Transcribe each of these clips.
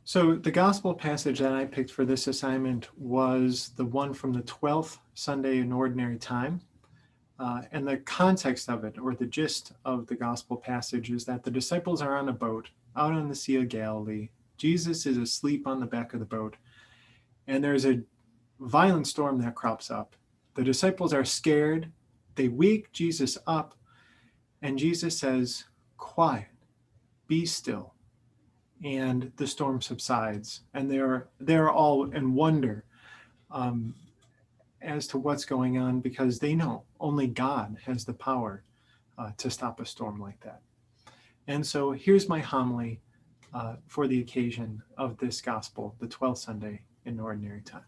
So the gospel passage that I picked for this assignment was the one from the 12th Sunday in Ordinary Time. And the context of it, or the gist of the gospel passage, is that the disciples are on a boat out on the Sea of Galilee. Jesus is asleep on the back of the boat, and there's a violent storm that crops up. The disciples are scared. They wake Jesus up, and Jesus says, "Quiet, be still." And the storm subsides, and they're all in wonder as to what's going on, because they know only God has the power to stop a storm like that. And so here's my homily for the occasion of this gospel, the 12th Sunday in Ordinary Time.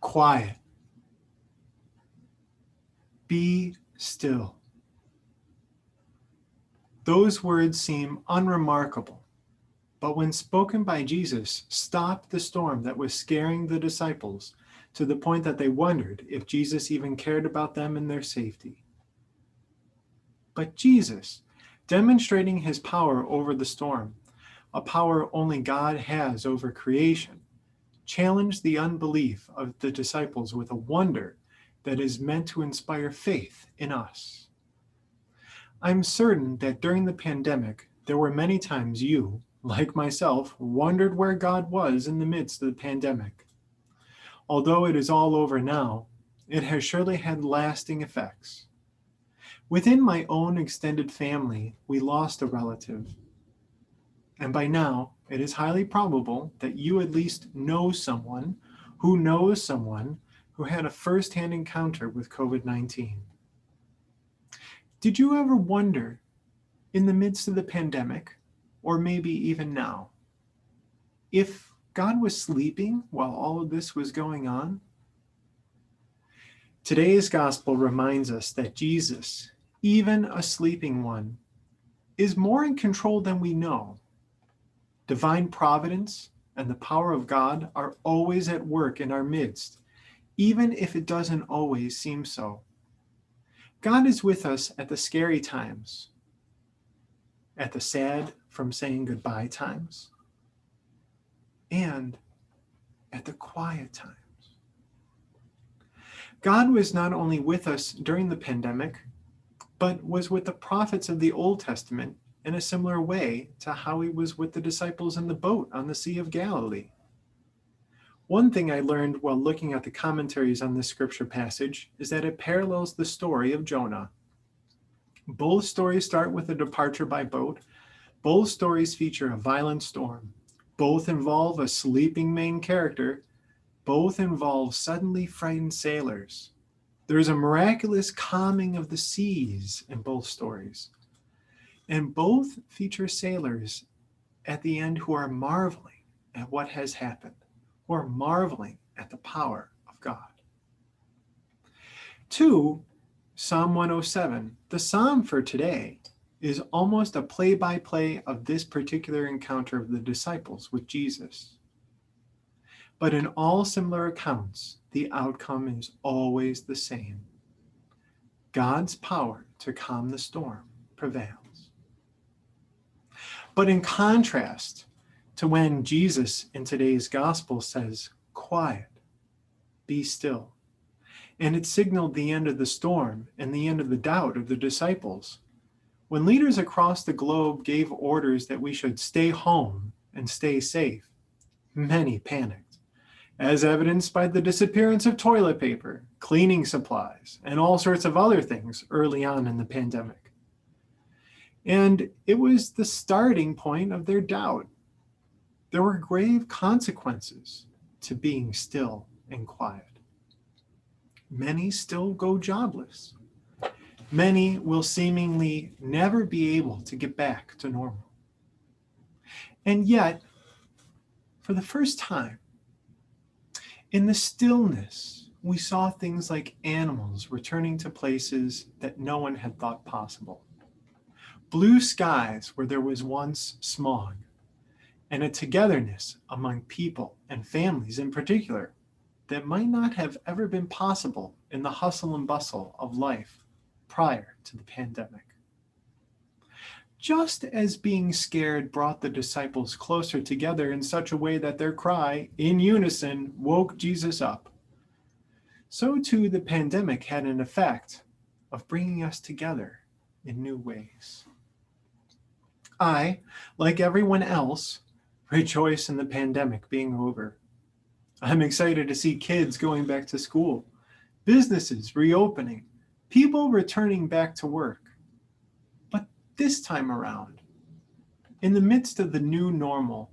Quiet. Be still. Those words seem unremarkable, but when spoken by Jesus, stopped the storm that was scaring the disciples to the point that they wondered if Jesus even cared about them and their safety. But Jesus, demonstrating his power over the storm, a power only God has over creation, challenged the unbelief of the disciples with a wonder that is meant to inspire faith in us. I'm certain that during the pandemic, there were many times you, like myself, wondered where God was in the midst of the pandemic. Although it is all over now, it has surely had lasting effects. Within my own extended family, we lost a relative. And by now, it is highly probable that you at least know someone who knows someone who had a first-hand encounter with COVID-19. Did you ever wonder, in the midst of the pandemic, or maybe even now, if God was sleeping while all of this was going on? Today's gospel reminds us that Jesus, even a sleeping one, is more in control than we know. Divine providence and the power of God are always at work in our midst, even if it doesn't always seem so. God is with us at the scary times, at the sad from saying goodbye times, and at the quiet times. God was not only with us during the pandemic, but was with the prophets of the Old Testament in a similar way to how he was with the disciples in the boat on the Sea of Galilee. One thing I learned while looking at the commentaries on this scripture passage is that it parallels the story of Jonah. Both stories start with a departure by boat. Both stories feature a violent storm. Both involve a sleeping main character. Both involve suddenly frightened sailors. There is a miraculous calming of the seas in both stories. And both feature sailors at the end who are marveling at what has happened, who are marveling at the power of God. 2, Psalm 107, the psalm for today, is almost a play-by-play of this particular encounter of the disciples with Jesus. But in all similar accounts, the outcome is always the same. God's power to calm the storm prevails. But in contrast to when Jesus in today's gospel says, "Quiet, be still," and it signaled the end of the storm and the end of the doubt of the disciples, when leaders across the globe gave orders that we should stay home and stay safe, many panicked, as evidenced by the disappearance of toilet paper, cleaning supplies, and all sorts of other things early on in the pandemic. And it was the starting point of their doubt. There were grave consequences to being still and quiet. Many still go jobless. Many will seemingly never be able to get back to normal. And yet, for the first time, in the stillness, we saw things like animals returning to places that no one had thought possible. Blue skies where there was once smog, and a togetherness among people and families in particular that might not have ever been possible in the hustle and bustle of life prior to the pandemic. just as being scared brought the disciples closer together in such a way that their cry, in unison, woke Jesus up, so too the pandemic had an effect of bringing us together in new ways. I, like everyone else, rejoice in the pandemic being over. I'm excited to see kids going back to school, businesses reopening, people returning back to work. But this time around, in the midst of the new normal,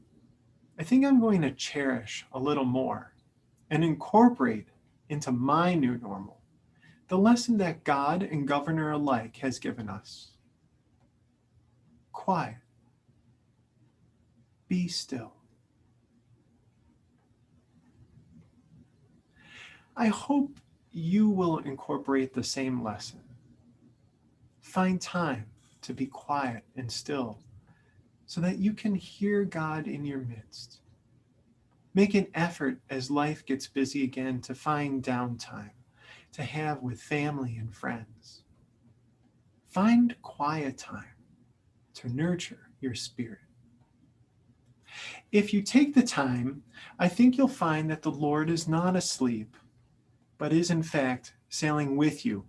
I think I'm going to cherish a little more and incorporate into my new normal the lesson that God and governor alike has given us. Quiet. Be still. I hope you will incorporate the same lesson. Find time to be quiet and still so that you can hear God in your midst. Make an effort as life gets busy again to find downtime to have with family and friends. Find quiet time to nurture your spirit. If you take the time, I think you'll find that the Lord is not asleep, but is in fact sailing with you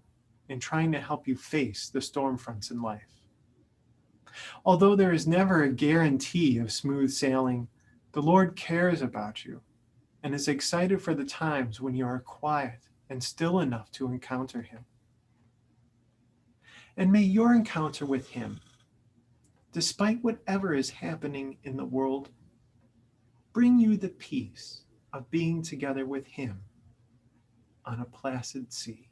and trying to help you face the storm fronts in life. Although there is never a guarantee of smooth sailing, the Lord cares about you and is excited for the times when you are quiet and still enough to encounter Him. And may your encounter with Him, despite whatever is happening in the world, bring you the peace of being together with Him on a placid sea.